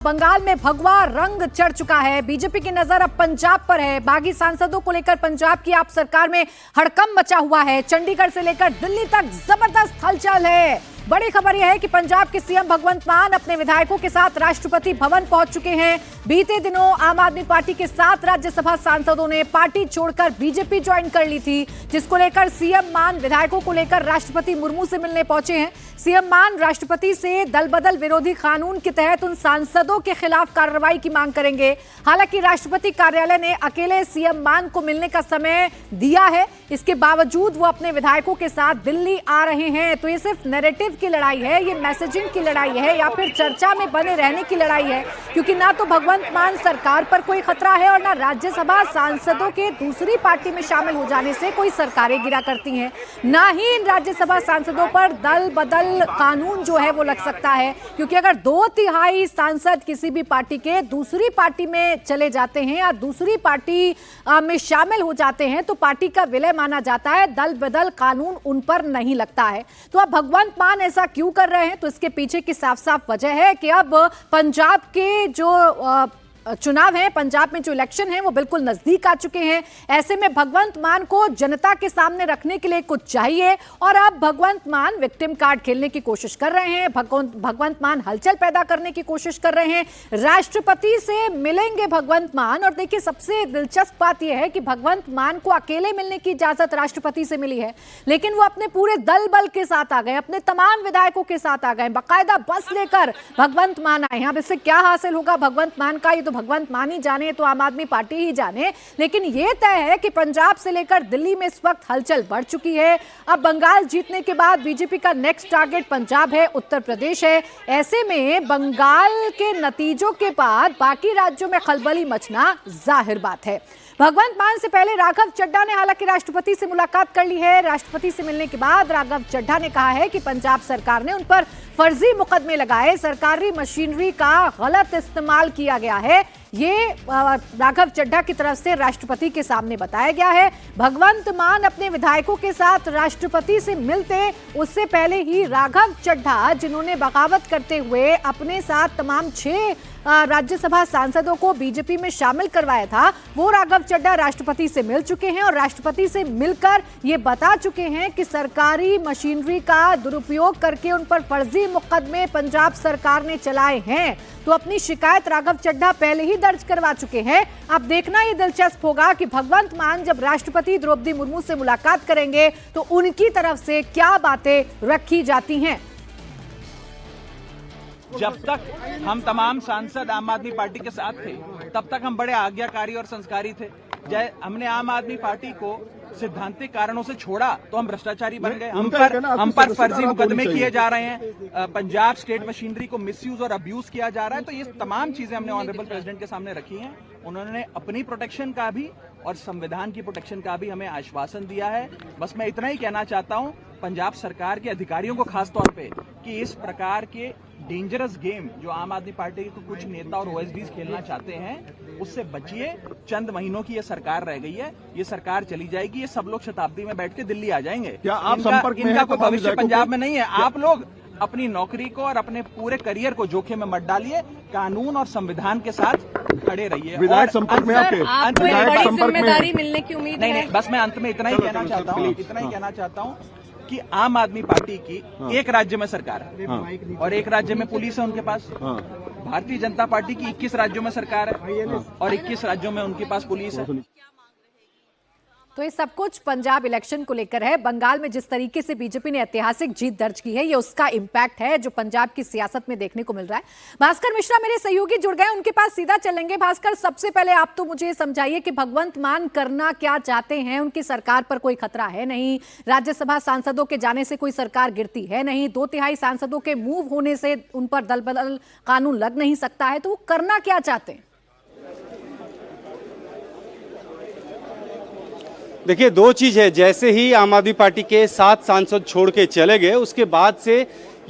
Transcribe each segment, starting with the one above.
बंगाल में भगवा रंग चढ़ चुका है। बीजेपी की नजर अब पंजाब पर है। बागी सांसदों को लेकर पंजाब की आप सरकार में हड़कंप मचा हुआ है। चंडीगढ़ से लेकर दिल्ली तक जबरदस्त हलचल है। बड़ी खबर यह है कि पंजाब के सीएम भगवंत मान अपने विधायकों के साथ राष्ट्रपति भवन पहुंच चुके हैं। बीते दिनों आम आदमी पार्टी के 7 राज्यसभा सांसदों ने पार्टी छोड़कर बीजेपी ज्वाइन कर ली थी, जिसको लेकर सीएम मान विधायकों को लेकर राष्ट्रपति मुर्मू से मिलने पहुंचे हैं। सीएम मान राष्ट्रपति से दल बदल विरोधी कानून के तहत उन सांसदों के खिलाफ कार्रवाई की मांग करेंगे। हालांकि राष्ट्रपति कार्यालय ने अकेले सीएम मान को मिलने का समय दिया है, इसके बावजूद वो अपने विधायकों के साथ दिल्ली आ रहे हैं। तो ये सिर्फ नैरेटिव की लड़ाई है, ये मैसेजिंग की लड़ाई है या फिर चर्चा में बने रहने की लड़ाई है, क्योंकि ना तो भगवंत मान सरकार पर कोई खतरा है और ना राज्यसभा सांसदों के दूसरी पार्टी में शामिल हो जाने से कोई सरकारें गिरा करती हैं, ना ही इन राज्यसभा सांसदों पर दल बदल कानून जो है वो लग सकता है, क्योंकि अगर 2/3 सांसद किसी भी पार्टी के दूसरी पार्टी में चले जाते हैं या दूसरी पार्टी में शामिल हो जाते हैं तो पार्टी का विलय माना जाता है। दल बदल कानून उन पर नहीं लगता है। तो अब भगवंत मान ऐसा क्यों कर रहे हैं? तो इसके पीछे की साफ साफ वजह है कि अब पंजाब के जो चुनाव है, पंजाब में जो इलेक्शन है वो बिल्कुल नजदीक आ चुके हैं। ऐसे में भगवंत मान को जनता के सामने रखने के लिए कुछ चाहिए और अब भगवंत मान विक्टिम कार्ड खेलने की कोशिश कर रहे हैं। भगवंत मान हलचल पैदा करने की कोशिश कर रहे हैं। राष्ट्रपति से मिलेंगे भगवंत मान। और देखिए, सबसे दिलचस्प बात यह है कि भगवंत मान को अकेले मिलने की इजाजत राष्ट्रपति से मिली है, लेकिन वो अपने पूरे दल बल के साथ आ गए, अपने तमाम विधायकों के साथ आ गए, बाकायदा बस लेकर भगवंत मान आए। अब इससे क्या हासिल होगा भगवंत मान का, ये तो भगवंत मान ही जाने, तो आम आदमी पार्टी ही जाने। लेकिन यह तय है कि पंजाब से लेकर दिल्ली में इस वक्त हलचल बढ़ चुकी है। अब बंगाल जीतने के बाद बीजेपी का नेक्स्ट टारगेट पंजाब है, उत्तर प्रदेश है। ऐसे में बंगाल के नतीजों के बाद बाकी राज्यों में खलबली मचना जाहिर बात है। भगवंत मान से पहले राघव चड्ढा ने हालांकि राष्ट्रपति से मुलाकात कर ली है। राष्ट्रपति से मिलने के बाद राघव चड्ढा ने कहा है कि पंजाब सरकार ने उन पर फर्जी मुकदमे लगाए, सरकारी मशीनरी का गलत इस्तेमाल किया गया है। ये राघव चड्ढा की तरफ से राष्ट्रपति के सामने बताया गया है। भगवंत मान अपने विधायकों के साथ राष्ट्रपति से मिलते उससे पहले ही राघव चड्ढा, जिन्होंने बगावत करते हुए अपने साथ तमाम 6 राज्यसभा सांसदों को बीजेपी में शामिल करवाया था, वो राघव चड्ढा राष्ट्रपति से मिल चुके हैं और राष्ट्रपति से मिलकर ये बता चुके हैं कि सरकारी मशीनरी का दुरुपयोग करके उन पर फर्जी मुकदमे पंजाब सरकार ने चलाए हैं। तो अपनी शिकायत राघव चड्ढा पहले ही दर्ज करवा चुके हैं। अब देखना ये दिलचस्प होगा कि भगवंत मान जब राष्ट्रपति द्रौपदी मुर्मू से मुलाकात करेंगे तो उनकी तरफ से क्या बातें रखी जाती हैं। जब तक हम तमाम सांसद आम आदमी पार्टी के साथ थे, तब तक हम बड़े आज्ञाकारी और संस्कारी थे। जब हमने आम आदमी पार्टी को सिद्धांतिक कारणों से छोड़ा तो हम भ्रष्टाचारी बन गए। हम पर फर्जी मुकदमे किए जा रहे हैं, पंजाब स्टेट मशीनरी को मिसयूज और अब्यूज किया जा रहा है। तो ये तमाम चीजें हमने ऑनरेबल प्रेसिडेंट के सामने रखी हैं। उन्होंने अपनी प्रोटेक्शन का भी और संविधान की प्रोटेक्शन का भी हमें आश्वासन दिया है। बस मैं इतना ही कहना चाहता हूं पंजाब सरकार के अधिकारियों को खास तौर पे कि इस प्रकार के डेंजरस गेम जो आम आदमी पार्टी के कुछ नेता और ओएसडीज खेलना चाहते हैं, उससे बचिए। चंद महीनों की ये सरकार रह गई है, ये सरकार चली जाएगी, ये सब लोग शताब्दी में बैठ के दिल्ली आ जाएंगे। क्या आप संपर्क में इनका कोई भविष्य पंजाब में नहीं है। आप लोग अपनी नौकरी को और अपने पूरे करियर को जोखिम में मत डालिए, कानून और संविधान के साथ खड़े रहिए। विधायक संपर्क में आपके बड़ी जिम्मेदारी मिलने की उम्मीद नहीं, बस मैं अंत में इतना ही कहना चाहता हूँ कि आम आदमी पार्टी की एक राज्य में सरकार है और एक राज्य में पुलिस है उनके पास। भारतीय जनता पार्टी की 21 राज्यों में सरकार है और 21 राज्यों में उनके पास पुलिस है। तो ये सब कुछ पंजाब इलेक्शन को लेकर है। बंगाल में जिस तरीके से बीजेपी ने ऐतिहासिक जीत दर्ज की है, ये उसका इंपैक्ट है जो पंजाब की सियासत में देखने को मिल रहा है। भास्कर मिश्रा मेरे सहयोगी जुड़ गए, उनके पास सीधा चलेंगे। भास्कर, सबसे पहले आप तो मुझे समझाइए कि भगवंत मान करना क्या चाहते हैं? उनकी सरकार पर कोई खतरा है नहीं, राज्यसभा सांसदों के जाने से कोई सरकार गिरती है नहीं, 2/3 सांसदों के मूव होने से उन पर दल बदल कानून लग नहीं सकता है, तो वो करना क्या चाहते हैं? देखिए, 2 चीज है। जैसे ही आम आदमी पार्टी के 7 सांसद छोड़ के चले गए, उसके बाद से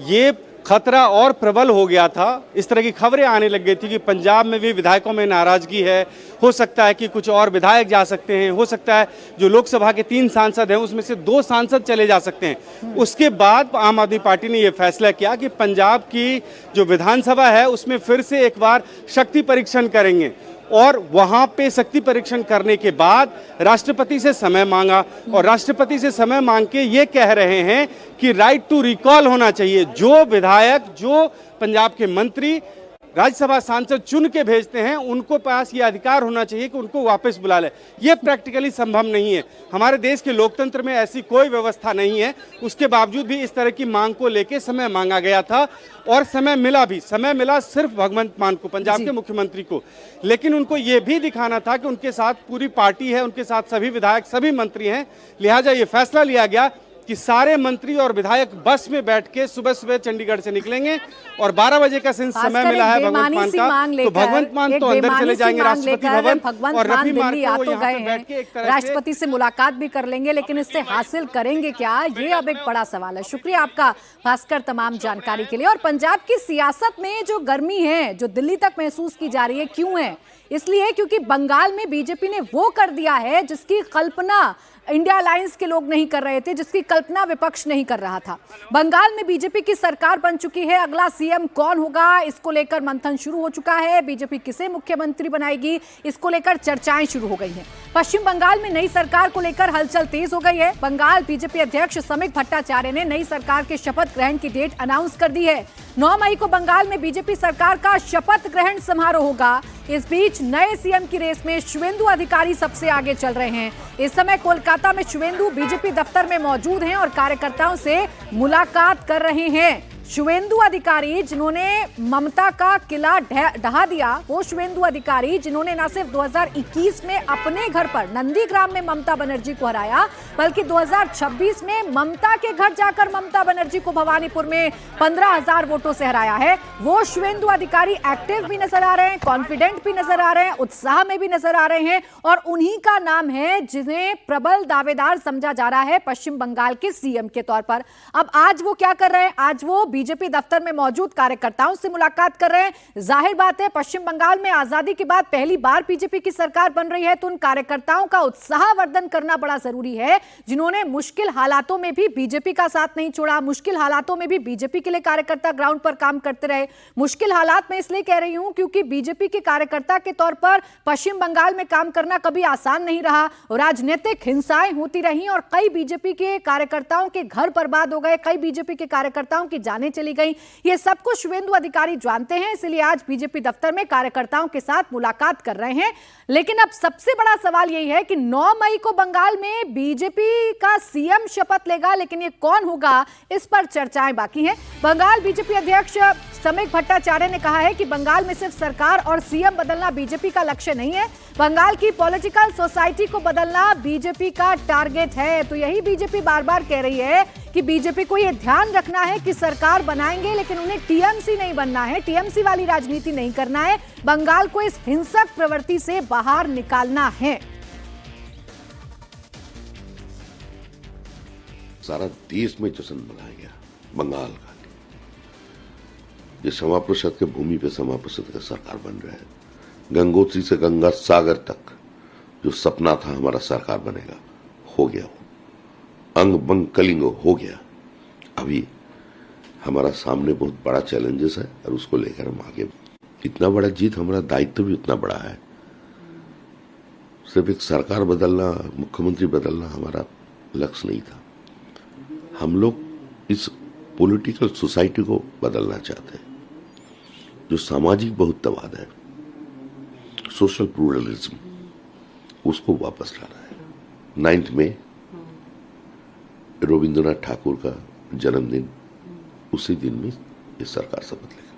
ये खतरा और प्रबल हो गया था। इस तरह की खबरें आने लग गई थी कि पंजाब में भी विधायकों में नाराजगी है, हो सकता है कि कुछ और विधायक जा सकते हैं, हो सकता है जो लोकसभा के 3 सांसद हैं उसमें से 2 सांसद चले जा सकते हैं। उसके बाद आम आदमी पार्टी ने यह फैसला किया कि पंजाब की जो विधानसभा है उसमें फिर से एक बार शक्ति परीक्षण करेंगे और वहां पे शक्ति परीक्षण करने के बाद राष्ट्रपति से समय मांगा और राष्ट्रपति से समय मांग के ये कह रहे हैं कि राइट टू रिकॉल होना चाहिए। जो विधायक, जो पंजाब के मंत्री राज्यसभा सांसद चुन के भेजते हैं उनको पास ये अधिकार होना चाहिए कि उनको वापस बुला ले। ये प्रैक्टिकली संभव नहीं है। हमारे देश के लोकतंत्र में ऐसी कोई व्यवस्था नहीं है। उसके बावजूद भी इस तरह की मांग को लेके समय मांगा गया था और समय मिला भी। समय मिला सिर्फ भगवंत मान को, पंजाब के मुख्यमंत्री को, लेकिन उनको ये भी दिखाना था कि उनके साथ पूरी पार्टी है, उनके साथ सभी विधायक, सभी मंत्री हैं। लिहाजा ये फैसला लिया गया कि सारे मंत्री और विधायक बस में बैठ के सुबह सुबह चंडीगढ़ से निकलेंगे और 12 बजे का समय मिला है भगवंत मान का, तो भगवंत मान तो अंदर चले जाएंगे राष्ट्रपति भवन और रफी मान को यहाँ पे बैठ के एक तरह से राष्ट्रपति से मुलाकात भी कर लेंगे, लेकिन इससे हासिल करेंगे क्या, ये अब एक बड़ा सवाल है। शुक्रिया आपका भास्कर तमाम जानकारी के लिए। और पंजाब की सियासत में जो गर्मी है, जो दिल्ली तक महसूस की जा रही है, क्यों है? इसलिए क्योंकि बंगाल में बीजेपी ने वो कर दिया है जिसकी कल्पना इंडिया अलायंस के लोग नहीं कर रहे थे, जिसकी कल्पना विपक्ष नहीं कर रहा था। बंगाल में बीजेपी की सरकार बन चुकी है। अगला सीएम कौन होगा, इसको लेकर मंथन शुरू हो चुका है। बीजेपी किसे मुख्यमंत्री बनाएगी, इसको लेकर चर्चाएं शुरू हो गई हैं। पश्चिम बंगाल में नई सरकार को लेकर हलचल तेज हो गई है। बंगाल बीजेपी अध्यक्ष समिक भट्टाचार्य ने नई सरकार के शपथ ग्रहण की डेट अनाउंस कर दी है। 9 मई को बंगाल में बीजेपी सरकार का शपथ ग्रहण समारोह होगा। इस बीच नए सीएम की रेस में शुवेंदु अधिकारी सबसे आगे चल रहे हैं। इस समय कोलकाता में शुवेंदु बीजेपी दफ्तर में मौजूद हैं और कार्यकर्ताओं से मुलाकात कर रहे हैं। शुवेंदु अधिकारी जिन्होंने ममता का किला ढहा दिया, वो शुवेंदु अधिकारी जिन्होंने न सिर्फ 2021 में अपने घर पर नंदीग्राम में ममता बनर्जी को हराया, बल्कि 2026 में ममता के घर जाकर ममता बनर्जी को भवानीपुर में 15,000 वोटों से हराया है। वो शुवेंदु अधिकारी एक्टिव भी नजर आ रहे हैं, कॉन्फिडेंट भी नजर आ रहे हैं, उत्साह में भी नजर आ रहे हैं और उन्हीं का नाम है जिन्हें प्रबल दावेदार समझा जा रहा है पश्चिम बंगाल के सीएम के तौर पर। अब आज वो क्या कर रहे हैं? आज वो बीजेपी दफ्तर में मौजूद कार्यकर्ताओं से मुलाकात कर रहे हैं। जाहिर बात है, पश्चिम बंगाल में आजादी के बाद पहली बार बीजेपी की सरकार बन रही है, तो उन कार्यकर्ताओं का उत्साहवर्धन करना बड़ा जरूरी है, जिन्होंने मुश्किल हालातों में भी बीजेपी का साथ नहीं छोड़ा। मुश्किल हालातों में भी बीजेपी के लिए कार्यकर्ता ग्राउंड पर काम करते रहे। मुश्किल हालात में इसलिए कह रही हूं क्योंकि बीजेपी के कार्यकर्ता के तौर पर पश्चिम बंगाल में काम करना कभी आसान नहीं रहा। राजनीतिक हिंसाएं होती रही और कई बीजेपी के कार्यकर्ताओं के घर बर्बाद हो गए, कई बीजेपी के कार्यकर्ताओं की जानें चली गई। ये सब कुछ शुवेंदु अधिकारी जानते हैं, इसलिए आज बीजेपी दफ्तर में कार्यकर्ताओं के साथ मुलाकात कर रहे हैं। लेकिन अब सबसे बड़ा सवाल यही है कि 9 मई को बंगाल में बीजेपी का सीएम शपथ लेगा, लेकिन ये कौन होगा, इस पर चर्चाएं बाकी हैं। बंगाल बीजेपी अध्यक्ष समिक भट्टाचार्य ने कहा है कि बंगाल में सिर्फ सरकार और सीएम बदलना बीजेपी का लक्ष्य नहीं है, बंगाल की पॉलिटिकल सोसाइटी को बदलना बीजेपी का टारगेट है। तो यही बीजेपी बार बार कह रही है कि बीजेपी को यह ध्यान रखना है कि सरकार बनाएंगे, लेकिन उन्हें टीएमसी नहीं बनना है, टीएमसी वाली राजनीति नहीं करना है। बंगाल को इस हिंसक प्रवृत्ति से बाहर निकालना है। सारा देश में जश्न मनाया गया बंगाल का। ये क्षमा परिषद के भूमि पे क्षमा परिषद का सरकार बन रहा है। गंगोत्री से गंगा सागर तक जो सपना था हमारा सरकार बनेगा, हो गया। अंग बंग कलिंग हो गया। अभी हमारा सामने बहुत बड़ा चैलेंजेस है और उसको लेकर हम आगे। इतना बड़ा जीत, हमारा दायित्व भी उतना बड़ा है। सिर्फ एक सरकार बदलना, मुख्यमंत्री बदलना हमारा लक्ष्य नहीं था। हम लोग इस पॉलिटिकल सोसाइटी को बदलना चाहते हैं, जो सामाजिक बहुत्ववाद है, सोशल प्लूरलिज्म, उसको वापस लाना है। 9 में रविंद्रनाथ ठाकुर का जन्मदिन, उसी दिन में ये सरकार शपथ लेगी।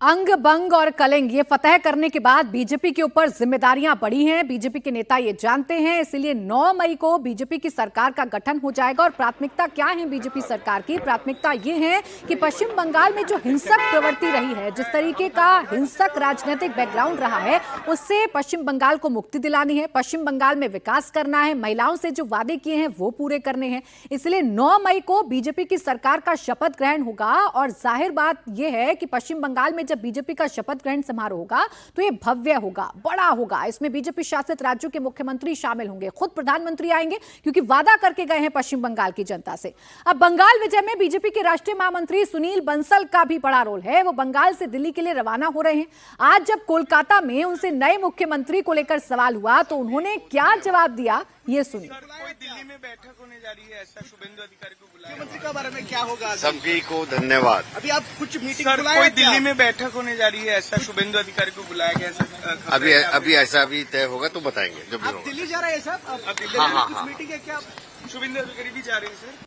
अंग बंग और कलिंग ये फतह करने के बाद बीजेपी के ऊपर जिम्मेदारियां बढ़ी हैं। बीजेपी के नेता ये जानते हैं, इसीलिए 9 मई को बीजेपी की सरकार का गठन हो जाएगा। और प्राथमिकता क्या है बीजेपी सरकार की? प्राथमिकता ये है कि पश्चिम बंगाल में जो हिंसक प्रवृत्ति रही है, जिस तरीके का हिंसक राजनीतिक बैकग्राउंड रहा है, उससे पश्चिम बंगाल को मुक्ति दिलानी है। पश्चिम बंगाल में विकास करना है, महिलाओं से जो वादे किए हैं वो पूरे करने हैं। इसलिए 9 मई को बीजेपी की सरकार का शपथ ग्रहण होगा। और जाहिर बात यह है कि पश्चिम बंगाल में जब बीजेपी का शपथ ग्रहण समारोह होगा तो यह भव्य होगा, बड़ा होगा। इसमें बीजेपी शासित राज्यों के मुख्यमंत्री शामिल होंगे, खुद प्रधानमंत्री आएंगे, क्योंकि वादा करके गए हैं पश्चिम बंगाल की जनता से। अब बंगाल विजय में बीजेपी के राष्ट्रीय महामंत्री सुनील बंसल का भी बड़ा रोल है। वो बंगाल से दिल्ली के लिए रवाना हो रहे हैं। आज जब कोलकाता में उनसे नए मुख्यमंत्री को लेकर सवाल हुआ तो उन्होंने क्या जवाब दिया, ये सुनिए। कोई दिल्ली में बैठक होने जा रही है, ऐसा शुभेंदु अधिकारी को बुलाया। मुख्यमंत्री के बारे में क्या होगा? सभी को धन्यवाद। अभी आप कुछ मीटिंग बुलाया? कोई दिल्ली में बैठक होने जा रही है, ऐसा शुभेंदु अधिकारी को बुलाया गया। अभी ऐसा भी तय होगा तो बताएंगे जब भी आप होगा। दिल्ली जा रहे हैं सर? अब दिल्ली में कुछ मीटिंग है क्या? शुभेंदु अधिकारी भी जा रहे हैं सर?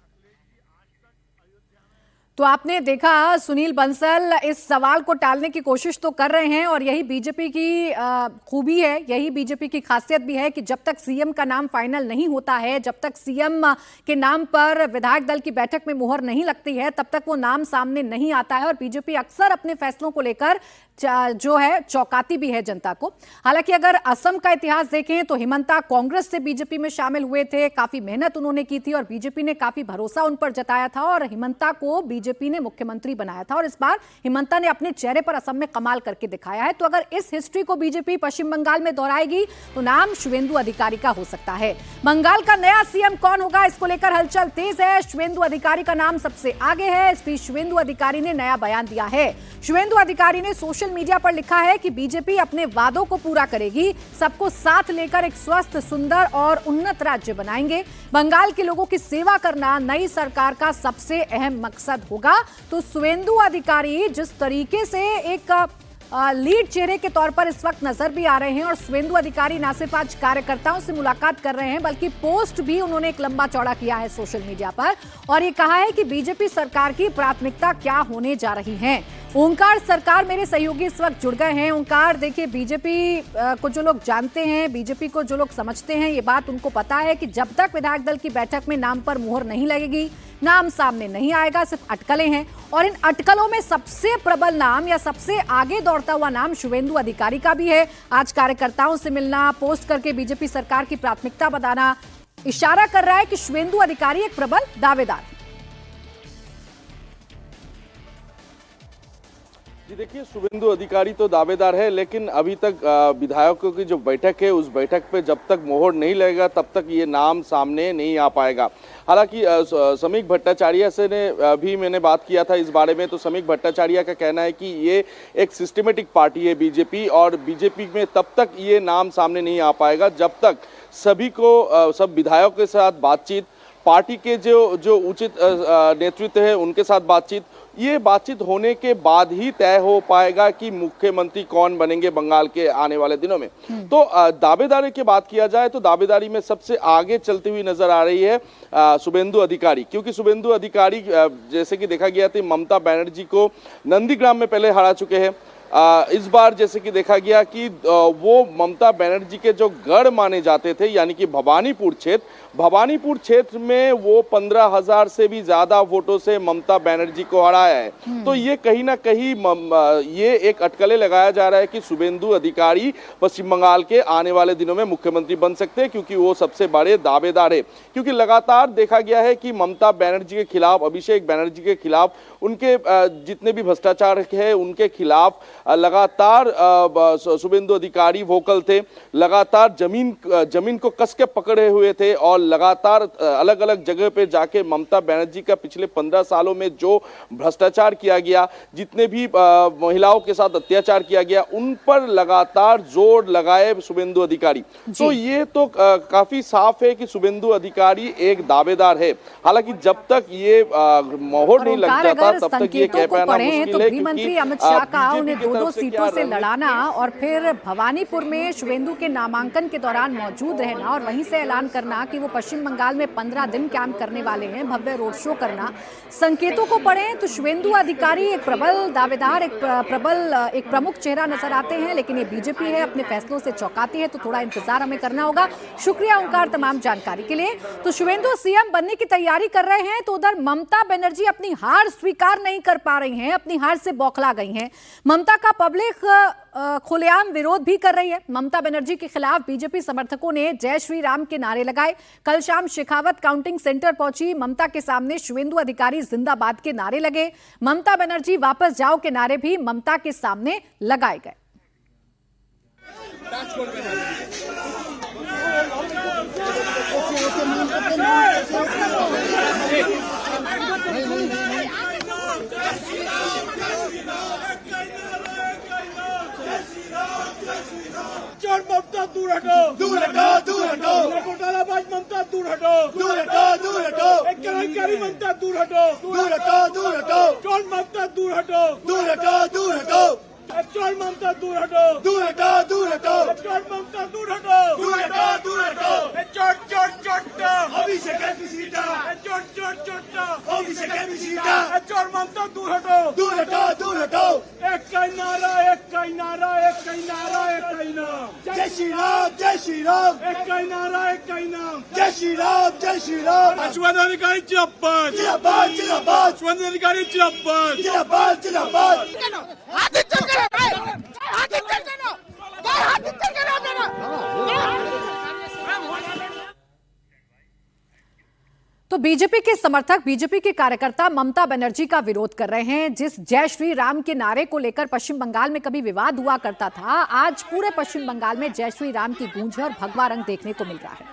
तो आपने देखा, सुनील बंसल इस सवाल को टालने की कोशिश तो कर रहे हैं। और यही बीजेपी की खूबी है, यही बीजेपी की खासियत भी है कि जब तक सीएम का नाम फाइनल नहीं होता है, जब तक सीएम के नाम पर विधायक दल की बैठक में मुहर नहीं लगती है, तब तक वो नाम सामने नहीं आता है। और बीजेपी अक्सर अपने फैसलों को लेकर जो है चौंकाती भी है जनता को। हालांकि अगर असम का इतिहास देखें तो हिमंता कांग्रेस से बीजेपी में शामिल हुए थे, काफी मेहनत उन्होंने की थी और बीजेपी ने काफी भरोसा उन पर जताया था और हिमंता को बीजेपी ने मुख्यमंत्री बनाया था। और इस बार हिमंता ने अपने चेहरे पर असम में कमाल करके दिखाया है। तो अगर इस हिस्ट्री को बीजेपी पश्चिम बंगाल में दोहराएगी तो नाम शुभेंदु अधिकारी का हो सकता है। बंगाल का नया सीएम कौन होगा, इसको लेकर हलचल तेज है। शुभेंदु अधिकारी का नाम सबसे आगे है। इस बीच शुभेंदु अधिकारी ने नया बयान दिया है। शुभेंदु अधिकारी ने सोशल मीडिया पर लिखा है कि बीजेपी अपने वादों को पूरा करेगी, सबको साथ लेकर एक स्वस्थ, सुंदर और उन्नत राज्य बनाएंगे। बंगाल के लोगों की सेवा करना नई सरकार का सबसे अहम मकसद होगा। तो शुभेंदु अधिकारी जिस तरीके से एक लीड चेहरे के तौर पर इस वक्त नजर भी आ रहे हैं। और शुभेंदु अधिकारी न सिर्फ आज कार्यकर्ताओं से मुलाकात कर रहे हैं, बल्कि पोस्ट भी उन्होंने एक लंबा चौड़ा किया है सोशल मीडिया पर और ये कहा है कि बीजेपी सरकार की प्राथमिकता क्या होने जा रही है। ओंकार सरकार मेरे सहयोगी इस वक्त जुड़ गए हैं। ओंकार, देखिए, बीजेपी को जो लोग जानते हैं, बीजेपी को जो लोग समझते हैं, ये बात उनको पता है कि जब तक विधायक दल की बैठक में नाम पर मुहर नहीं लगेगी, नाम सामने नहीं आएगा, सिर्फ अटकलें हैं। और इन अटकलों में सबसे प्रबल नाम या सबसे आगे दौड़ता हुआ नाम शुभेंदु अधिकारी का भी है। आज कार्यकर्ताओं से मिलना, पोस्ट करके बीजेपी सरकार की प्राथमिकता बताना इशारा कर रहा है कि शुभेंदु अधिकारी एक प्रबल दावेदार है। जी देखिए, शुभेंदु अधिकारी तो दावेदार है, लेकिन अभी तक विधायकों की जो बैठक है उस बैठक पे जब तक मोहर नहीं लगेगा तब तक ये नाम सामने नहीं आ पाएगा। हालांकि समीक भट्टाचार्य से ने भी मैंने बात किया था इस बारे में, तो समीक भट्टाचार्य का कहना है कि ये एक सिस्टमेटिक पार्टी है बीजेपी, और बीजेपी में तब तक ये नाम सामने नहीं आ पाएगा जब तक सभी को सब विधायकों के साथ बातचीत, पार्टी के जो उचित नेतृत्व है उनके साथ बातचीत, ये बातचीत होने के बाद ही तय हो पाएगा कि मुख्यमंत्री कौन बनेंगे बंगाल के आने वाले दिनों में। तो दावेदारी की बात किया जाए तो दावेदारी में सबसे आगे चलती हुई नजर आ रही है शुभेंदु अधिकारी, क्योंकि शुभेंदु अधिकारी जैसे कि देखा गया था ममता बनर्जी को नंदीग्राम में पहले हरा चुके हैं। इस बार जैसे कि देखा गया कि वो ममता बनर्जी के जो गढ़ माने जाते थे, यानी कि भवानीपुर क्षेत्र में वो 15,000 से भी ज्यादा वोटों से ममता बनर्जी को हराया है। तो ये कहीं ना कहीं ये एक अटकलें लगाया जा रहा है कि शुभेंदु अधिकारी पश्चिम बंगाल के आने वाले दिनों में मुख्यमंत्री बन सकते हैं, क्योंकि वो सबसे बड़े दावेदार है। क्योंकि लगातार देखा गया है कि ममता बनर्जी के खिलाफ, अभिषेक बनर्जी के खिलाफ, उनके जितने भी भ्रष्टाचार है उनके खिलाफ लगातार शुभेंदु अधिकारी वोकल थे, लगातार जमीन को कस के पकड़े हुए थे और लगातार अलग अलग जगह पे जाके ममता बनर्जी का पिछले 15 सालों में जो भ्रष्टाचार किया गया, जितने भी महिलाओं के साथ अत्याचार किया गया, उन पर लगातार जोर लगाए शुभेंदु अधिकारी। तो ये तो काफी साफ है कि शुभेंदु अधिकारी एक दावेदार है। हालांकि जब तक ये मोहर नहीं लग जाता तब तक ये कह पाना मुश्किल है, गृह मंत्री अमित शाह का उन्हें दो तरफ से सीटों क्या से रणनीति लड़ाना और फिर भवानीपुर में शुभेंदु के नामांकन के दौरान मौजूद रहना और वहीं से ऐलान करना कि वो पश्चिम बंगाल में 15 दिन कैंप करने वाले हैं, भव्य रोड शो करना, संकेतों को पढ़ें तो शुभेंदु अधिकारी एक प्रबल दावेदार, एक प्रमुख चेहरा नजर आते हैं, लेकिन ये बीजेपी है, अपने फैसलों से चौंकाती है, तो थोड़ा इंतजार हमें करना होगा। शुक्रिया ओंकार तमाम जानकारी के लिए। तो शुभेंदु सीएम बनने की तैयारी कर रहे हैं, तो उधर ममता बनर्जी अपनी हार स्वीकार नहीं कर पा रही हैं, अपनी हार से बौखला गई हैं। ममता का पब्लिक खुलेआम विरोध भी कर रही है। ममता बनर्जी के खिलाफ बीजेपी समर्थकों ने जय श्री राम के नारे लगाए। कल शाम शेखावत काउंटिंग सेंटर पहुंची ममता के सामने शुभेंदु अधिकारी जिंदाबाद के नारे लगे। ममता बनर्जी वापस जाओ के नारे भी ममता के सामने लगाए गए। ममता दूर हटो, दूर हटो, दूर हटो, घोटालाबाज ममता दूर हटो, दूर हटो, दूर हटो, एक केलेंकारी ममता दूर हटो, दूर हटो, दूर हटो, चोर ममता दूर हटो, दूर हटो, दूर हटो, चोर ममता दूर हटो, दूर हटो, दूर हटो, चोर ममता दूर हटो, दूर हटो, दूर हटो, चोर चोर चोट्टा, अभिषेक सीटा, चोर चोर चोट्टा, अभिषेक सीटा, चोर ममता दूर हटो, दूर हटो, दूर हटो, एक का नारा, एक का नारा, एक का नारा, एक का नाम, जय श्री राम, जय श्री राम, एक का नारा, एक का नाम, जय श्री राम, जय श्री राम, शिवाधिकारी जिंदाबाद, जिंदाबाद, जिंदाबाद, शिवाधिकारी जिंदाबाद, जिंदाबाद, जिंदाबाद। तो बीजेपी के समर्थक, बीजेपी के कार्यकर्ता ममता बनर्जी का विरोध कर रहे हैं। जिस जय श्री राम के नारे को लेकर पश्चिम बंगाल में कभी विवाद हुआ करता था, आज पूरे पश्चिम बंगाल में जय श्री राम की गूंज और भगवा रंग देखने को मिल रहा है।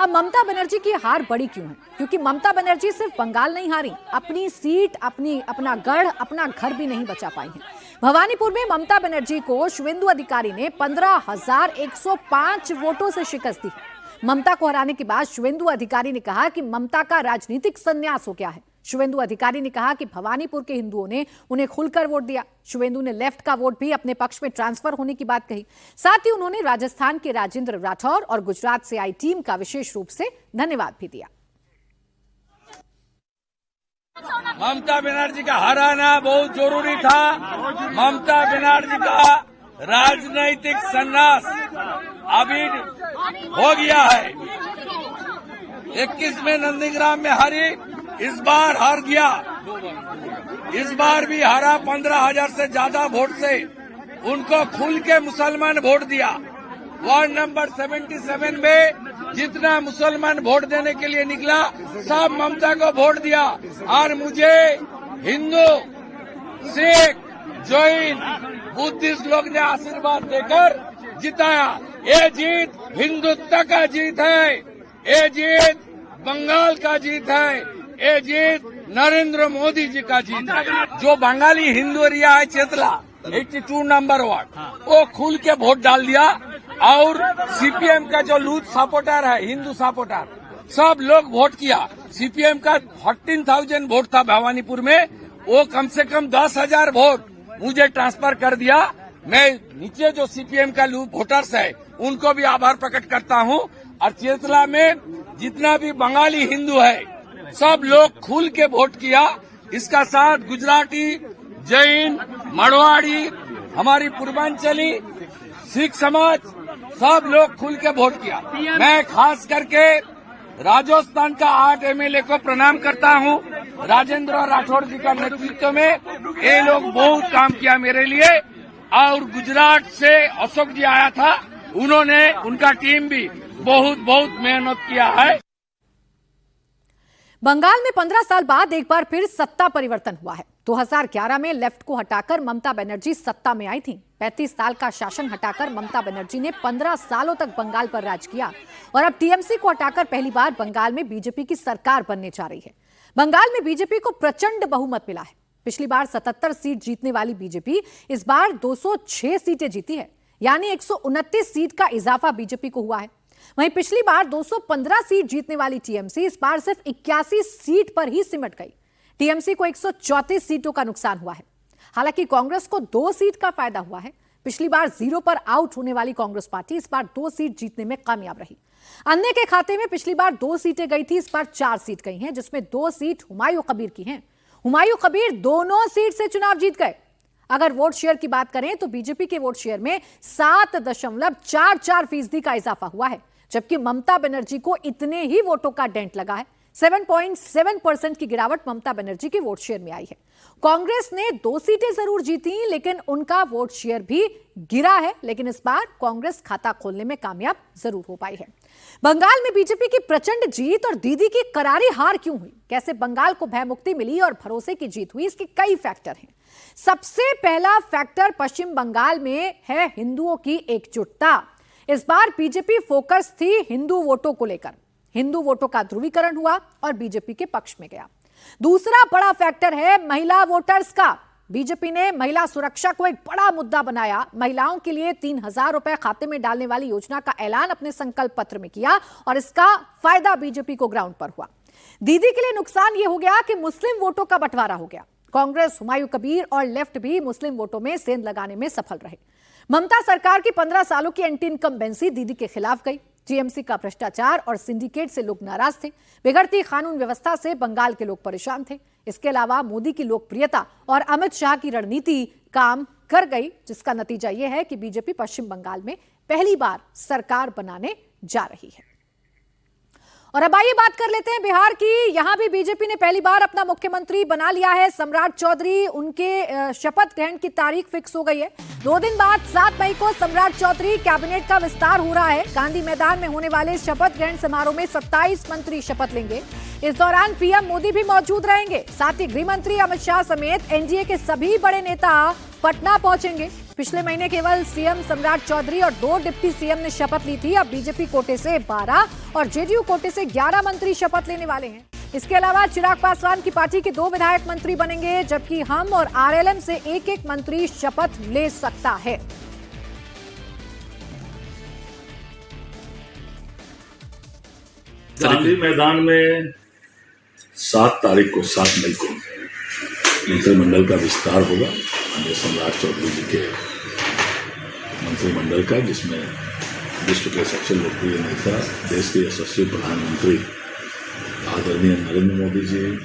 अब ममता बनर्जी की हार बड़ी क्यों है? क्योंकि ममता बनर्जी सिर्फ बंगाल नहीं हारी, अपनी सीट, अपना गढ़, अपना घर भी नहीं बचा पाई हैं। भवानीपुर में ममता बनर्जी को शुभेंदु अधिकारी ने 15,105 वोटों से शिकस्त दी। ममता को हराने के बाद शुभेंदु अधिकारी ने कहा कि ममता का राजनीतिक संन्यास हो गया है। शुभेंदु अधिकारी ने कहा कि भवानीपुर के हिंदुओं ने उन्हें खुलकर वोट दिया। शुभेंदु ने लेफ्ट का वोट भी अपने पक्ष में ट्रांसफर होने की बात कही। साथ ही उन्होंने राजस्थान के राजेंद्र राठौर और गुजरात से आई टीम का विशेष रूप से धन्यवाद भी दिया। ममता बनर्जी का हराना बहुत जरूरी था। ममता बनर्जी का राजनीतिक संन्यास अभी हो गया है। 21 में नंदीग्राम में हारी, इस बार हार गया। इस बार भी हारा 15,000 से ज्यादा वोट से। उनको खुल के मुसलमान वोट दिया। वार्ड नंबर 77 में जितना मुसलमान वोट देने के लिए निकला, सब ममता को वोट दिया। और मुझे हिंदू, सिख, जैन, बुद्धिस्ट लोग ने आशीर्वाद देकर जिताया। ये जीत हिंदुत्व का जीत है, ये जीत बंगाल का जीत है, ये जीत नरेंद्र मोदी जी का जीत है। जो बंगाली हिंदू एरिया है चेतला 82 नंबर वार्ड, वो खुल के वोट डाल दिया। और सीपीएम का जो लूथ सपोर्टर है, हिंदू सपोर्टर, सब लोग वोट किया। सीपीएम का 14,000 वोट था भवानीपुर में, वो कम से कम 10,000 वोट मुझे ट्रांसफर कर दिया। मैं नीचे जो सीपीएम का वोटर्स है उनको भी आभार प्रकट करता हूं। और चेतला में जितना भी बंगाली हिंदू है, सब लोग खुल के वोट किया। इसका साथ गुजराती, जैन, मारवाड़ी, हमारी पूर्वांचली, सिख समाज, सब लोग खुल के वोट किया। मैं खास करके राजस्थान का 8 एमएलए को प्रणाम करता हूं। राजेंद्र राठौर जी का नेतृत्व में ये लोग बहुत काम किया मेरे लिए। और गुजरात से अशोक जी आया था, उन्होंने, उनका टीम भी बहुत मेहनत किया है। बंगाल में 15 साल बाद एक बार फिर सत्ता परिवर्तन हुआ है। 2011 में लेफ्ट को हटाकर ममता बनर्जी सत्ता में आई थी। 35 साल का शासन हटाकर ममता बनर्जी ने 15 सालों तक बंगाल पर राज किया और अब टीएमसी को हटाकर पहली बार बंगाल में बीजेपी की सरकार बनने जा रही है। बंगाल में बीजेपी को प्रचंड बहुमत मिला है। पिछली बार 77 सीट जीतने वाली बीजेपी इस बार 206 सीटें जीती है, यानी 129 सीट का इजाफा बीजेपी को हुआ है। वहीं पिछली बार 215 सीट जीतने वाली टीएमसी इस बार सिर्फ 81 सीट पर ही सिमट गई। टीएमसी को 134 सीटों का नुकसान हुआ है। हालांकि कांग्रेस को 2 सीट का फायदा हुआ है। पिछली बार 0 पर आउट होने वाली कांग्रेस पार्टी इस बार 2 सीट जीतने में कामयाब रही। अन्य के खाते में पिछली बार 2 सीटें गई थी, इस बार 4 सीट गई हैं, जिसमें 2 सीट हुमायूं कबीर की हैं। हुमायूं कबीर दोनों सीट से चुनाव जीत गए। अगर वोट शेयर की बात करें तो बीजेपी के वोट शेयर में 7.44% का इजाफा हुआ है, जबकि ममता बनर्जी को इतने ही वोटों का डेंट लगा है। 7.7% की गिरावट ममता बनर्जी के वोट शेयर में आई है। कांग्रेस ने 2 सीटें जरूर जीती, लेकिन उनका वोट शेयर भी गिरा है, लेकिन इस बार कांग्रेस खाता खोलने में कामयाब जरूर हो पाई है। बंगाल में बीजेपी की प्रचंड जीत और दीदी की करारी हार क्यों हुई, कैसे बंगाल को भयमुक्ति मिली और भरोसे की जीत हुई, इसके कई फैक्टर हैं। सबसे पहला फैक्टर पश्चिम बंगाल में है हिंदुओं की एकजुटता। इस बार बीजेपी फोकस थी हिंदू वोटों को लेकर। हिंदू वोटों का ध्रुवीकरण हुआ और बीजेपी के पक्ष में गया। दूसरा बड़ा फैक्टर है महिला वोटर्स का। बीजेपी ने महिला सुरक्षा को एक बड़ा मुद्दा बनाया। महिलाओं के लिए 3,000 रुपए खाते में डालने वाली योजना का ऐलान अपने संकल्प पत्र में किया और इसका फायदा बीजेपी को ग्राउंड पर हुआ। दीदी के लिए नुकसान यह हो गया कि मुस्लिम वोटों का बंटवारा हो गया। कांग्रेस, हुमायूं कबीर और लेफ्ट भी मुस्लिम वोटों में सेंध लगाने में सफल रहे। ममता सरकार की 15 सालों की एंटी इनकम्बेंसी दीदी के खिलाफ गई। टीएमसी का भ्रष्टाचार और सिंडिकेट से लोग नाराज थे। बिगड़ती कानून व्यवस्था से बंगाल के लोग परेशान थे। इसके अलावा मोदी की लोकप्रियता और अमित शाह की रणनीति काम कर गई, जिसका नतीजा यह है कि बीजेपी पश्चिम बंगाल में पहली बार सरकार बनाने जा रही है। और अब आइए बात कर लेते हैं बिहार की। यहां भी बीजेपी ने पहली बार अपना मुख्यमंत्री बना लिया है सम्राट चौधरी। उनके शपथ ग्रहण की तारीख फिक्स हो गई है। 2 दिन बाद 7 मई को सम्राट चौधरी कैबिनेट का विस्तार हो रहा है। गांधी मैदान में होने वाले शपथ ग्रहण समारोह में 27 मंत्री शपथ लेंगे। इस दौरान पीएम मोदी भी मौजूद रहेंगे। साथ ही गृह मंत्री अमित शाह समेत एनडीए के सभी बड़े नेता पटना पहुंचेंगे। पिछले महीने केवल सीएम सम्राट चौधरी और 2 डिप्टी सीएम ने शपथ ली थी। अब बीजेपी कोटे से 12 और जेडीयू कोटे से 11 मंत्री शपथ लेने वाले हैं। इसके अलावा चिराग पासवान की पार्टी के 2 विधायक मंत्री बनेंगे, जबकि हम और आरएलएम से एक मंत्री शपथ ले सकता है। गांधी मैदान में 7 मई को मंत्रिमंडल का विस्तार होगा। सम्राट चौधरी जी के मंत्रिमंडल का, जिसमें विश्व के सबसे लोकप्रिय नेता, देश के यशस्वी प्रधानमंत्री आदरणीय नरेंद्र मोदी जी,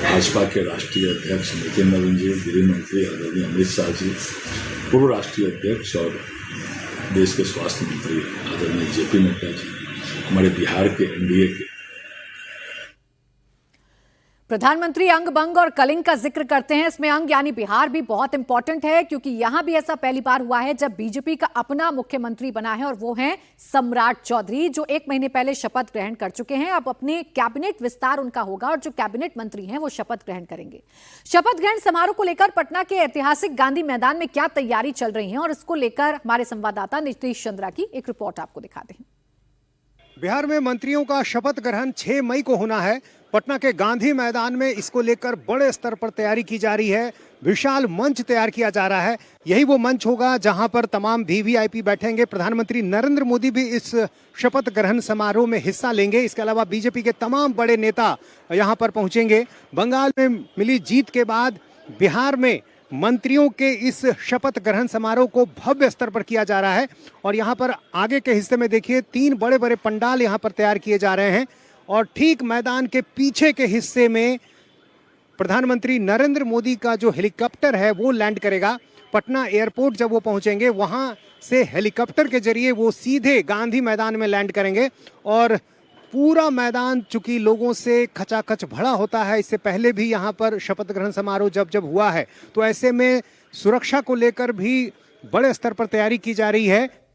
भाजपा के राष्ट्रीय अध्यक्ष नितिन नवीन जी, गृह मंत्री आदरणीय अमित शाह जी, पूर्व राष्ट्रीय अध्यक्ष और देश के स्वास्थ्य मंत्री आदरणीय जेपी नड्डा जी, हमारे बिहार के एनडीए के प्रधानमंत्री अंग बंग और कलिंग का जिक्र करते हैं। इसमें अंग यानी बिहार भी बहुत इंपॉर्टेंट है, क्योंकि यहां भी ऐसा पहली बार हुआ है जब बीजेपी का अपना मुख्यमंत्री बना है, और वो हैं सम्राट चौधरी, जो 1 महीने पहले शपथ ग्रहण कर चुके हैं। अब अपने कैबिनेट विस्तार उनका होगा और जो कैबिनेट मंत्री हैं वो शपथ ग्रहण करेंगे। शपथ ग्रहण समारोह को लेकर पटना के ऐतिहासिक गांधी मैदान में क्या तैयारी चल रही है, और इसको लेकर हमारे संवाददाता नीतीश चंद्रा की एक रिपोर्ट आपको दिखाते हैं। बिहार में मंत्रियों का शपथ ग्रहण 6 मई को होना है। पटना के गांधी मैदान में इसको लेकर बड़े स्तर पर तैयारी की जा रही है। विशाल मंच तैयार किया जा रहा है। यही वो मंच होगा जहां पर तमाम वीवीआईपी बैठेंगे। प्रधानमंत्री नरेंद्र मोदी भी इस शपथ ग्रहण समारोह में हिस्सा लेंगे। इसके अलावा बीजेपी के तमाम बड़े नेता यहां पर पहुंचेंगे। बंगाल में मिली जीत के बाद बिहार में मंत्रियों के इस शपथ ग्रहण समारोह को भव्य स्तर पर किया जा रहा है। और यहाँ पर आगे के हिस्से में देखिए 3 बड़े बड़े पंडाल यहाँ पर तैयार किए जा रहे हैं, और ठीक मैदान के पीछे के हिस्से में प्रधानमंत्री नरेंद्र मोदी का जो हेलीकॉप्टर है वो लैंड करेगा। पटना एयरपोर्ट जब वो पहुंचेंगे, वहां से हेलीकॉप्टर के जरिए वो सीधे गांधी मैदान में लैंड करेंगे। और पूरा मैदान चूंकि लोगों से खचाखच भरा होता है, इससे पहले भी यहाँ पर शपथ ग्रहण समारोह जब हुआ है, तो ऐसे में सुरक्षा को लेकर भी बड़े स्तर पर तैयारी की जा रही है।